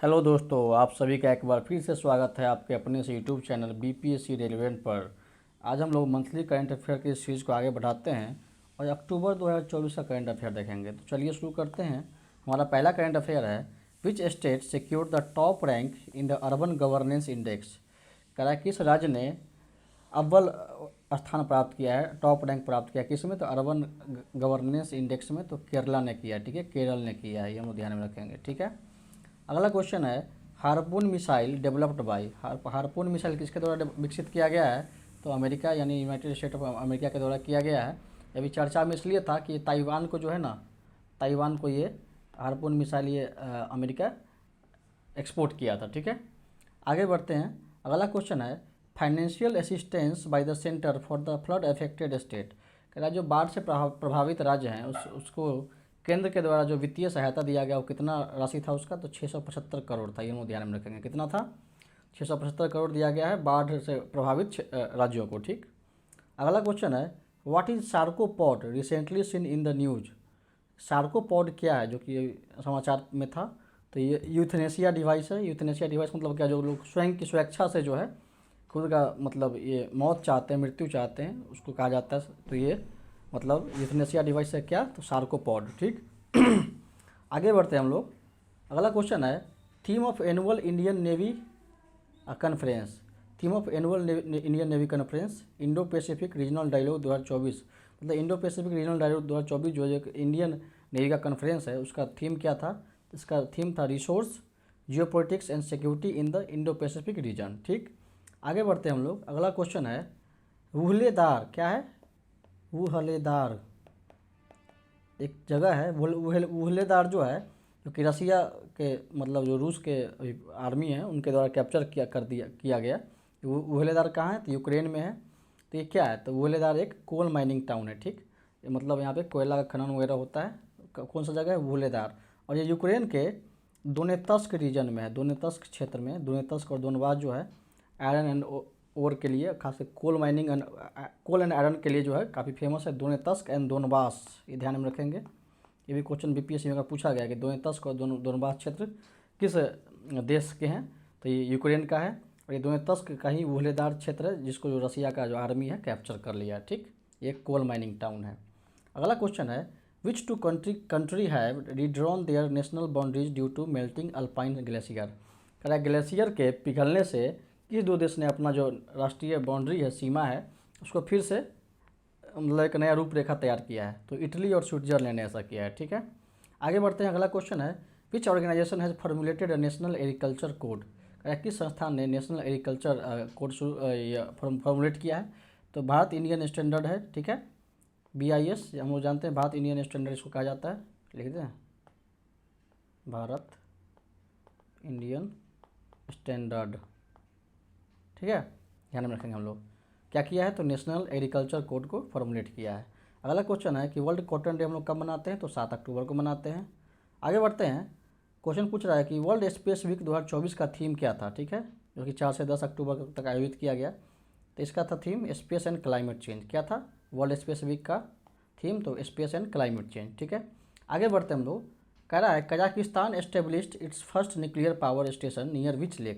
Hello दोस्तों, आप सभी का एक बार फिर से स्वागत है आपके अपने से यूट्यूब चैनल बीपीएससी रेलिवेंट पर। आज हम लोग मंथली करंट अफेयर की सीरीज़ को आगे बढ़ाते हैं और अक्टूबर 2024 का करंट अफेयर देखेंगे। तो चलिए शुरू करते हैं। हमारा पहला करंट अफेयर है, which state secured the top rank in the urban governance index. कह रहा है किस राज्य ने अव्वल स्थान प्राप्त किया है, टॉप रैंक प्राप्त किया किस में, तो अर्बन गवर्नेंस इंडेक्स में। तो केरला ने किया, ठीक है, केरल ने किया है, ये हम लोग ध्यान में रखेंगे, ठीक है। अगला क्वेश्चन है, harpoon missile developed by, harpoon missile किसके द्वारा विकसित किया गया है, तो अमेरिका यानी यूनाइटेड स्टेट ऑफ अमेरिका के द्वारा किया गया है। अभी चर्चा में इसलिए था कि ताइवान को जो है ना, ताइवान को ये हार्पून मिसाइल ये अमेरिका एक्सपोर्ट किया था, ठीक है। आगे बढ़ते हैं। अगला क्वेश्चन है, financial assistance by the centre for the flood affected state. कह रहा है जो बाढ़ से प्रभावित राज्य हैं उसको केंद्र के द्वारा जो वित्तीय सहायता दिया गया वो कितना राशि था उसका, तो 675 करोड़ था। ये हम ध्यान में रखेंगे, कितना था, 675 करोड़ दिया गया है बाढ़ से प्रभावित राज्यों को, ठीक। अगला क्वेश्चन है, what is Sarco pod recently seen in the news. Sarco pod क्या है, जो कि समाचार में था, तो ये यूथनेशिया डिवाइस है। यूथनेशिया डिवाइस मतलब क्या, जो लोग स्वयं की स्वेच्छा से जो है खुद का मतलब ये मौत चाहते हैं, मृत्यु चाहते हैं, उसको कहा जाता है। तो ये मतलब यूथनेशिया डिवाइस है क्या, तो सार्कोपॉड, ठीक। आगे बढ़ते हैं हम लोग। अगला क्वेश्चन है, theme of annual Indian navy conference. Theme of annual Indian navy conference Indo Pacific regional dialogue 2024। मतलब इंडो पैसिफिक रीजनल डायलॉग 2024 जो एक इंडियन नेवी का कॉन्फ्रेंस है, उसका थीम क्या था, इसका थीम था resource geopolitics and security in the Indo Pacific region, ठीक। आगे बढ़ते हैं हम लोग। अगला क्वेश्चन है, वुहलेदार क्या है, वुहलेदार एक जगह है, वुहलेदार जो है, जो कि रसिया के मतलब जो रूस के आर्मी है उनके द्वारा कैप्चर किया गया। वुहलेदार कहाँ है, तो यूक्रेन में है। तो ये क्या है, तो वुहलेदार एक कोल माइनिंग टाउन है, ठीक। ये मतलब यहाँ पे कोयला का खनन वगैरह होता है। कौन सा जगह है, वुहलेदार। और ये यूक्रेन के दोनेत्स्क रीजन में है, दोनेत्स्क क्षेत्र में। दोनेत्स्क और दोनबास जो है आयरन एंड ओर के लिए, खासकर कोल एंड आयरन के लिए जो है काफ़ी फेमस है, दोनेत्स्क एंड दोनबास। ये ध्यान में रखेंगे, ये भी क्वेश्चन बीपीएससी में अगर पूछा गया कि दोनेत्स्क और दोनबास क्षेत्र किस देश के हैं, तो ये यूक्रेन का है। और ये दोनेत्स्क का ही वुहलेदार क्षेत्र है, जिसको जो रसिया का जो आर्मी है कैप्चर कर लिया है, ठीक। ये कोल माइनिंग टाउन है। अगला क्वेश्चन है, which two country have redrawn their national boundaries due to melting alpine glacier. कह रहा है ग्लेशियर के पिघलने से किस दो देश ने अपना जो राष्ट्रीय बाउंड्री है, सीमा है, उसको फिर से मतलब एक नया रूपरेखा तैयार किया है। तो इटली और स्विट्जरलैंड ने ऐसा किया है, ठीक है। आगे बढ़ते हैं। अगला क्वेश्चन है, which organization has formulated national agriculture code. किस संस्थान ने नेशनल एग्रीकल्चर कोड फॉर्मुलेट किया है, तो भारत इंडियन स्टैंडर्ड है, ठीक है, BIS। हम लोग जानते हैं भारत इंडियन स्टैंडर्ड इसको कहा जाता है, लिख दें भारत इंडियन स्टैंडर्ड, ठीक है, ध्यान में रखेंगे हम लोग। क्या किया है, तो नेशनल एग्रीकल्चर कोड को फॉर्मुलेट किया है। अगला क्वेश्चन है कि वर्ल्ड कॉटन डे हम लोग कब मनाते हैं, तो 7 अक्टूबर को मनाते हैं। आगे बढ़ते हैं। क्वेश्चन पूछ रहा है कि वर्ल्ड स्पेस वीक 2024 का थीम क्या था, ठीक है, जो कि 4 से 10 अक्टूबर तक आयोजित किया गया। तो इसका था theme space and climate change. क्या था वर्ल्ड स्पेस वीक का थीम, तो स्पेस एंड क्लाइमेट चेंज, ठीक है। आगे बढ़ते हैं हम लोग। कह रहा है Kazakhstan established it's first nuclear power station near which lake.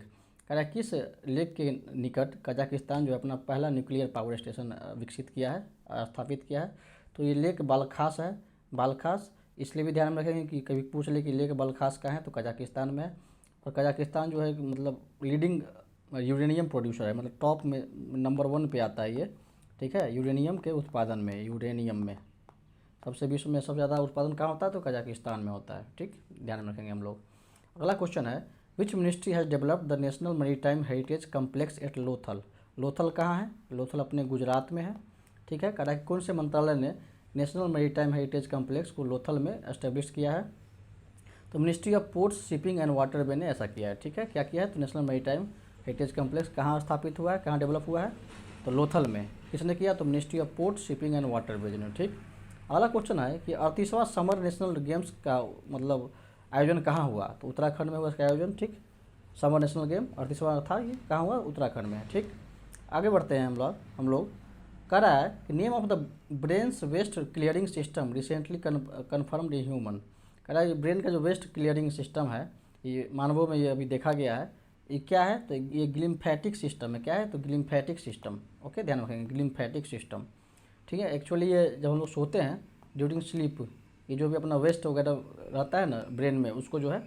कह रहा है किस लेक के निकट कजाकिस्तान जो अपना पहला न्यूक्लियर पावर स्टेशन विकसित किया है, स्थापित किया है। तो ये लेक बालखास है, बालखास। इसलिए भी ध्यान में रखेंगे कि कभी पूछ ले कि लेक बालखास का है, तो कजाकिस्तान में है। और कजाकिस्तान जो है मतलब लीडिंग यूरेनियम प्रोड्यूसर है, मतलब टॉप में नंबर 1 पे आता है ये, ठीक है, यूरेनियम के उत्पादन में। यूरेनियम में सबसे विश्व में सबसे ज़्यादा उत्पादन कहाँ होता है, तो कजाकिस्तान में होता है, ठीक, ध्यान में रखेंगे हम लोग। अगला क्वेश्चन है, which ministry has developed the national maritime heritage complex at Lothal. Lothal कहाँ है, लोथल अपने गुजरात में है, ठीक है। कह रहा है कौन से मंत्रालय ने नेशनल मैरीटाइम हेरिटेज कम्प्लेक्स को लोथल में एस्टेब्लिश किया है, तो ministry of ports shipping and waterway ने ऐसा किया है, ठीक है। क्या किया है, तो नेशनल मैरीटाइम हेरिटेज कम्प्लेक्स कहाँ स्थापित हुआ है, कहाँ डेवलप हुआ है, तो लोथल में। किसने किया, तो ministry of ports shipping and waterways ने, ठीक। अगला क्वेश्चन है कि 38वां समर नेशनल गेम्स का मतलब आयोजन कहाँ हुआ, तो उत्तराखंड में हुआ इसका आयोजन, ठीक। समर नेशनल गेम 38वां था, ये कहाँ हुआ, उत्तराखंड में, ठीक। आगे बढ़ते हैं हम लोग। कह रहा है कि name of the brain's waste clearing system recently confirmed in human. कह रहा है ब्रेन का जो वेस्ट क्लियरिंग सिस्टम है ये मानवों में ये अभी देखा गया है। ये क्या है, तो ये ग्लिम्फेटिक सिस्टम है। क्या है, तो ग्लिम्फेटिक सिस्टम। ओके, ध्यान रखेंगे, ग्लिम्फेटिक सिस्टम। ठीक है, एक्चुअली ये जब हम लोग सोते हैं ड्यूरिंग स्लीप, ये जो भी अपना वेस्ट वगैरह रहता है ना ब्रेन में, उसको जो है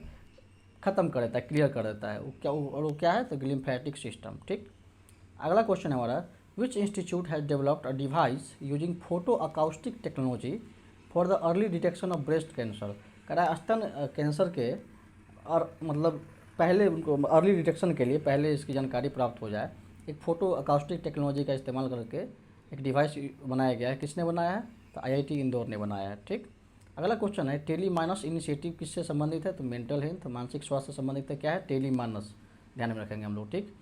ख़त्म कर देता है, क्लियर कर देता है। वो क्या है, तो ग्लिम्फेटिक सिस्टम। ठीक, अगला क्वेश्चन है हमारा, which institute has developed a device using photo acoustic technology for the early detection of breast cancer. कह रहा है स्तन कैंसर के और मतलब पहले उनको अर्ली डिटेक्शन के लिए पहले इसकी जानकारी प्राप्त हो जाए, एक फ़ोटो अकाउस्टिक टेक्नोलॉजी का इस्तेमाल करके एक डिवाइस बनाया गया है। किसने बनाया है, तो आईआईटी इंदौर ने बनाया है। ठीक, अगला क्वेश्चन है, टेली मानस इनिशिएटिव किससे संबंधित है, तो मेंटल हेल्थ, मानसिक स्वास्थ्य से संबंधित है। क्या है, टेली मानस, ध्यान में रखेंगे हम लोग। ठीक,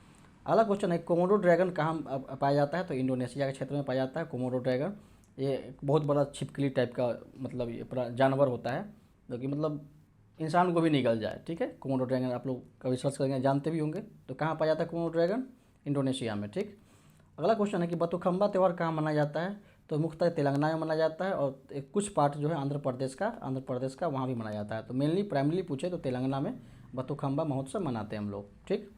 अगला क्वेश्चन है, कोमोडो ड्रैगन कहाँ पाया जाता है, तो इंडोनेशिया के क्षेत्र में पाया जाता है कोमोडो ड्रैगन। ये एक बहुत बड़ा छिपकली टाइप का मतलब ये पूरा जानवर होता है, जो कि मतलब इंसान को भी निगल जाए। ठीक है, कोमोडो ड्रैगन आप लोग कभी सर्च करेंगे जानते भी होंगे। तो कहाँ पाया जाता है कोमोडो ड्रैगन, इंडोनेशिया में। ठीक, अगला क्वेश्चन है कि बतुखम्बा त्यौहार कहाँ मनाया जाता है, तो मुख्यतः तेलंगाना में मनाया जाता है, और कुछ पार्ट जो है आंध्र प्रदेश का वहाँ भी मनाया जाता है। तो मेनली प्राइमली पूछे तो तेलंगाना में बतुखम्बा महोत्सव मनाते हैं हम लोग। ठीक,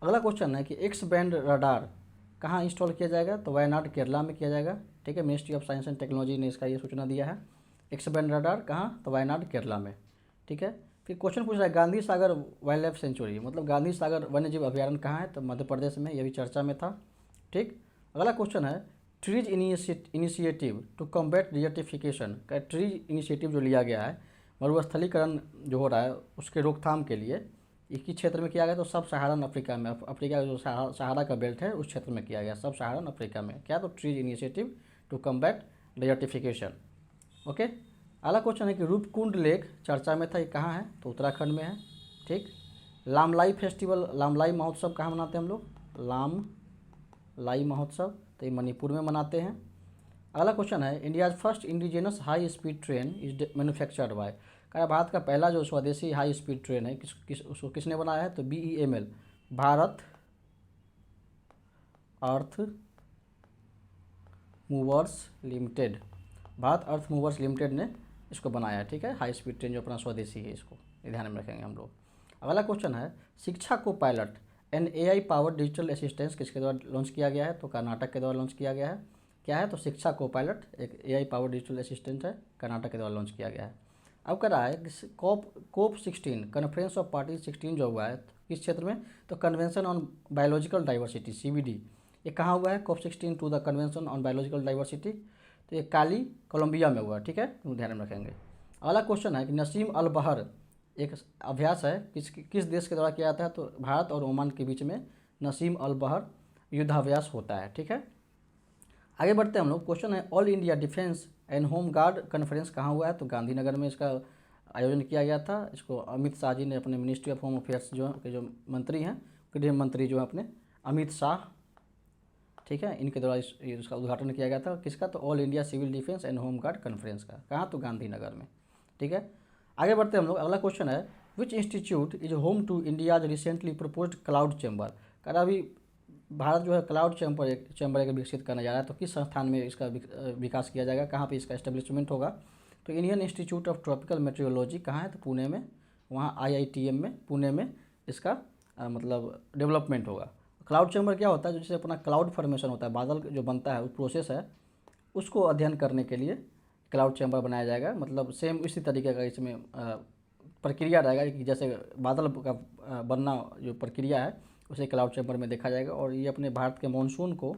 अगला क्वेश्चन है कि एक्स बैंड रडार कहाँ इंस्टॉल किया जाएगा, तो वायनाड केरला में किया जाएगा। ठीक है, ministry of science and technology ने इसका ये सूचना दिया है। एक्स बैंड रडार कहाँ, तो वायनाड केरला में। ठीक है, फिर क्वेश्चन पूछ रहा है Gandhi Sagar wild life sanctuary मतलब गांधी सागर वन्यजीव अभ्यारण्य कहाँ है, तो मध्य प्रदेश में, ये भी चर्चा में था। ठीक, अगला क्वेश्चन है, trees initiative to combat desertification का ट्रीज इनिशिएटिव जो लिया गया है मरुस्थलीकरण जो हो रहा है उसके रोकथाम के लिए, एक ही क्षेत्र में किया गया, तो सब सहारन अफ्रीका में, अफ्रीका का जो सहारा का बेल्ट है उस क्षेत्र में किया गया, सब सहारन अफ्रीका में। क्या, तो trees initiative to combat desertification. Okay, अगला क्वेश्चन है कि रूपकुंड लेक चर्चा में था, ये कहाँ है, तो उत्तराखंड में है। ठीक, लामलाई फेस्टिवल, लामलाई महोत्सव कहाँ मनाते हैं हम लोग, लामलाई महोत्सव, तो ये मणिपुर में मनाते हैं। अगला क्वेश्चन है, India's first indigenous high speed train is manufactured by. कहा भारत का पहला जो स्वदेशी हाई स्पीड ट्रेन है उसको किसने बनाया है, तो BEML, भारत अर्थ मूवर्स लिमिटेड, भारत अर्थ मूवर्स लिमिटेड ने इसको बनाया है। ठीक है, हाई स्पीड ट्रेन जो अपना स्वदेशी है, इसको ध्यान में रखेंगे हम लोग। अगला क्वेश्चन है, शिक्षा को pilot an AI power digital assistance किसके द्वारा लॉन्च किया गया है, तो कर्नाटक के द्वारा लॉन्च किया गया है। क्या है, तो शिक्षा को पायलट एक AI पावर डिजिटल असिस्टेंट है, कर्नाटक के द्वारा लॉन्च किया गया है। अब कह रहा है कि COP 16 कॉन्फ्रेंस ऑफ पार्टी 16 जो हुआ है किस क्षेत्र में, तो convention on biological diversity CBD, ये कहाँ हुआ है, COP 16 to the convention on biological diversity, तो ये काली कोलंबिया में हुआ। ठीक है, ध्यान में रखेंगे। अगला क्वेश्चन है कि नसीम अल बहर एक अभ्यास है किस देश के द्वारा किया जाता है, तो भारत और ओमान के बीच में नसीम अल बहर युद्धाभ्यास होता है। ठीक है, आगे बढ़ते हैं हम लोग। क्वेश्चन है, all India defence and home guard conference कहाँ हुआ है, तो गांधीनगर में इसका आयोजन किया गया था। इसको अमित शाह जी ने अपने मिनिस्ट्री ऑफ होम अफेयर्स जो मंत्री हैं, गृह मंत्री जो हैं अपने अमित शाह, ठीक है, इनके द्वारा इसका उद्घाटन किया गया था। किसका, तो all India civil defence and home guard conference का। कहाँ, तो गांधीनगर में। ठीक है, आगे बढ़ते हैं हम लोग। अगला क्वेश्चन है, which institute is home to India's recently proposed cloud chamber. कह रहा अभी भारत जो है क्लाउड चैम्बर एक विकसित करने जा रहा है, तो किस संस्थान में इसका विकास किया जाएगा, कहाँ पे इसका एस्टेब्लिशमेंट होगा, तो Indian institute of tropical metrology कहाँ है, तो पुणे में, वहाँ IITM में पुणे में इसका मतलब डेवलपमेंट होगा। क्लाउड चैम्बर क्या होता है, जैसे अपना क्लाउड फॉर्मेशन होता है, बादल जो बनता है, उस प्रोसेस है, उसको अध्ययन करने के लिए क्लाउड चैम्बर बनाया जाएगा। मतलब सेम इसी तरीके का इसमें प्रक्रिया रहेगा कि जैसे बादल का बनना जो प्रक्रिया है उसे क्लाउड चैम्बर में देखा जाएगा। और ये अपने भारत के मानसून को,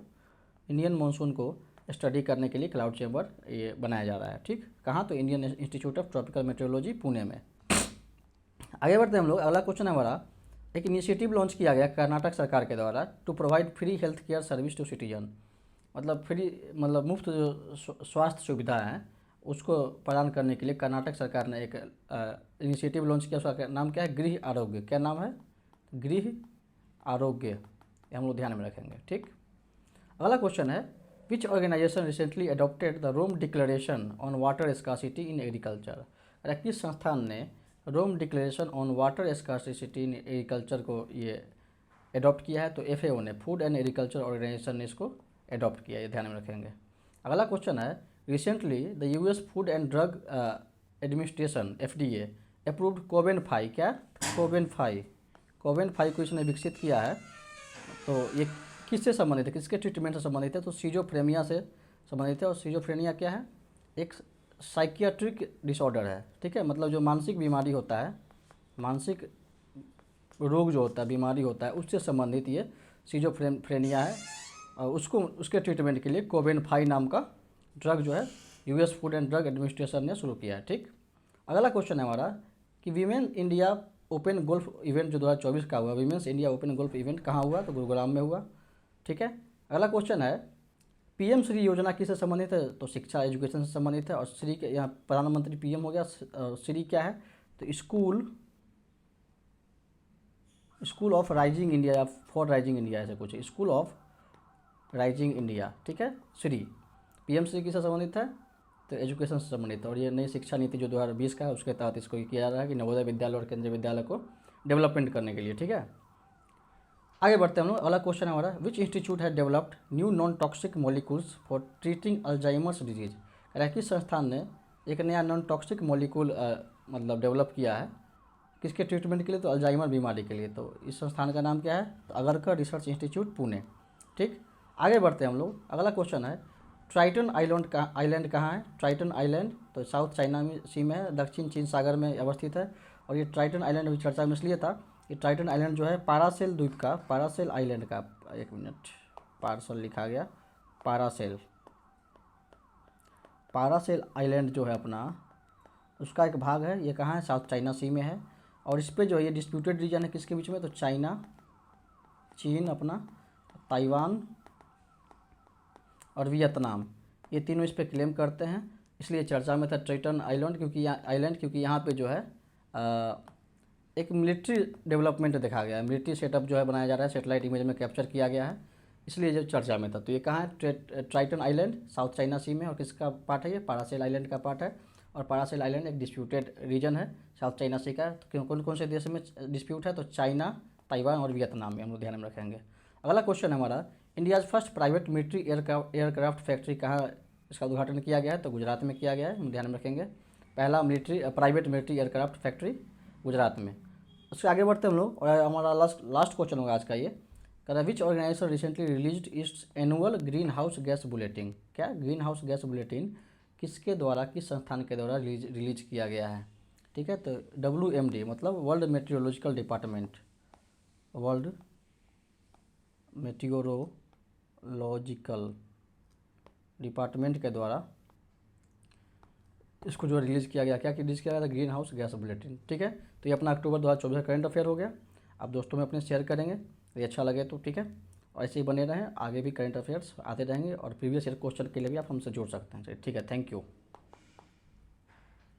इंडियन मानसून को स्टडी करने के लिए क्लाउड चैम्बर ये बनाया जा रहा है। ठीक, कहाँ, तो Indian institute of tropical metrology Pune में। आगे बढ़ते हैं हम लोग। अगला क्वेश्चन है हमारा, एक इनिशिएटिव लॉन्च किया गया कर्नाटक सरकार के द्वारा to provide free health care service to citizen, मतलब फ्री मतलब मुफ्त जो स्वास्थ्य सुविधा है उसको प्रदान करने के लिए कर्नाटक सरकार ने एक इनिशिएटिव लॉन्च किया। उसका नाम क्या है, गृह आरोग्य। क्या नाम है, गृह आरोग्य, ये हम लोग ध्यान में रखेंगे। ठीक, अगला क्वेश्चन है, which organization recently adopted the Rome declaration on water scarcity in agriculture. किस संस्थान ने Rome declaration on water scarcity in agriculture को ये एडॉप्ट किया है, तो FAO ने, फूड एंड एग्रीकल्चर ऑर्गेनाइजेशन ने इसको एडॉप्ट किया, ये ध्यान में रखेंगे। अगला क्वेश्चन है, recently the US food and drug administration FDA approved कोवेन-5, क्या कोवेन-5, कोवेन-5 को इसने विकसित किया है। तो ये किससे संबंधित है, किसके ट्रीटमेंट से संबंधित है, तो सीजोफ्रेनिया से संबंधित है। और सीजोफ्रेनिया क्या है, एक साइकियाट्रिक डिसऑर्डर है, ठीक है, मतलब जो मानसिक बीमारी होता है, मानसिक रोग जो होता है, बीमारी होता है, उससे संबंधित ये सीजोफ्रेनिया है। और उसको उसके ट्रीटमेंट के लिए कोवेन-5 नाम का ड्रग जो है US food and drug administration ने शुरू किया है, ठीक। अगला क्वेश्चन है हमारा कि women India open golf event जो 2024 का हुआ, women's India open golf event कहाँ हुआ, तो गुरुग्राम में हुआ, ठीक है। अगला क्वेश्चन है पीएम श्री योजना किससे संबंधित है, तो शिक्षा एजुकेशन से संबंधित है। और श्री के यहाँ प्रधानमंत्री पीएम हो गया, श्री क्या है, तो स्कूल ऑफ राइजिंग इंडिया या फॉर राइजिंग इंडिया ऐसे कुछ, स्कूल ऑफ राइजिंग इंडिया, ठीक है। श्री पीएम श्री किससे संबंधित है, तो एजुकेशन से संबंधित है। और ये नई शिक्षा नीति जो 2020 का है उसके तहत इसको किया जा रहा है कि नवोदय विद्यालय और केंद्रीय विद्यालय को डेवलपमेंट करने के लिए, ठीक है। आगे बढ़ते हैं हम लोग। अगला क्वेश्चन है हमारा विच इंस्टीट्यूट है developed new non toxic molecules for treating Alzheimer's disease. कह रहा है किस संस्थान ने एक नया नॉन टॉक्सिक मॉलिक्यूल मतलब डेवलप किया है, किसके ट्रीटमेंट के लिए, तो अल्जाइमर बीमारी के लिए। तो इस संस्थान का नाम क्या है, तो अगरकर रिसर्च इंस्टीट्यूट पुणे, ठीक। आगे बढ़ते हैं हम लोग। अगला क्वेश्चन है ट्राइटन आइलैंड कहाँ है, ट्राइटन आइलैंड तो साउथ चाइना सी में है, दक्षिण चीन सागर में अवस्थित है। और ये ट्राइटन आइलैंड अभी चर्चा में इसलिए था, ये ट्राइटन आइलैंड जो है पारासेल द्वीप का, पारासेल आइलैंड का, एक मिनट, पार्सल लिखा गया, पारासेल, पारासेल आइलैंड जो है अपना, उसका एक भाग है। ये कहाँ है, साउथ चाइना सी में है। और इस पर जो है ये डिस्प्यूटेड रीजन है किसके बीच में, तो चाइना, चीन अपना, ताइवान और वियतनाम, ये तीनों इस पर क्लेम करते हैं, इसलिए चर्चा में था ट्राइटन आइलैंड, क्योंकि यहाँ पे जो है एक मिलिट्री डेवलपमेंट देखा गया है, मिलिट्री सेटअप जो है बनाया जा रहा है, सेटेलाइट इमेज में कैप्चर किया गया है, इसलिए जो चर्चा में था। तो ये कहाँ है, ट्राइटन आइलैंड साउथ चाइना सी में। और किसका पार्ट है, ये पारासेल आइलैंड का पार्ट है। और पारासेल आइलैंड एक डिस्प्यूटेड रीजन है साउथ चाइना सी का। तो कौन कौन से देश में डिस्प्यूट है, तो चाइना, ताइवान और वियतनाम में हम लोग ध्यान में रखेंगे। अगला क्वेश्चन है हमारा India's first private military aircraft factory कहाँ इसका उद्घाटन किया गया है, तो गुजरात में किया गया है, हम ध्यान में रखेंगे। पहला private military aircraft factory Gujarat में। उससे आगे बढ़ते हम लोग, और हमारा लास्ट क्वेश्चन होगा आज का ये, कह रहा है which organization recently released its annual green house gas bulletin. क्या ग्रीन हाउस गैस बुलेटिन किसके द्वारा, किस संस्थान के द्वारा रिलीज किया गया है, ठीक है, तो WMD मतलब world meteorological department, world meteorological department के द्वारा इसको जो रिलीज़ किया गया, क्या रिलीज़ किया गया था, ग्रीन हाउस गैस बुलेटिन, ठीक है। तो ये अपना अक्टूबर 2024 का करंट अफेयर हो गया। आप दोस्तों में अपने शेयर करेंगे, ये अच्छा लगे तो, ठीक है। और ऐसे ही बने रहें, आगे भी करंट अफेयर्स आते रहेंगे। और प्रीवियस ईयर क्वेश्चन के लिए भी आप हमसे जुड़ सकते हैं, ठीक है। Thank you.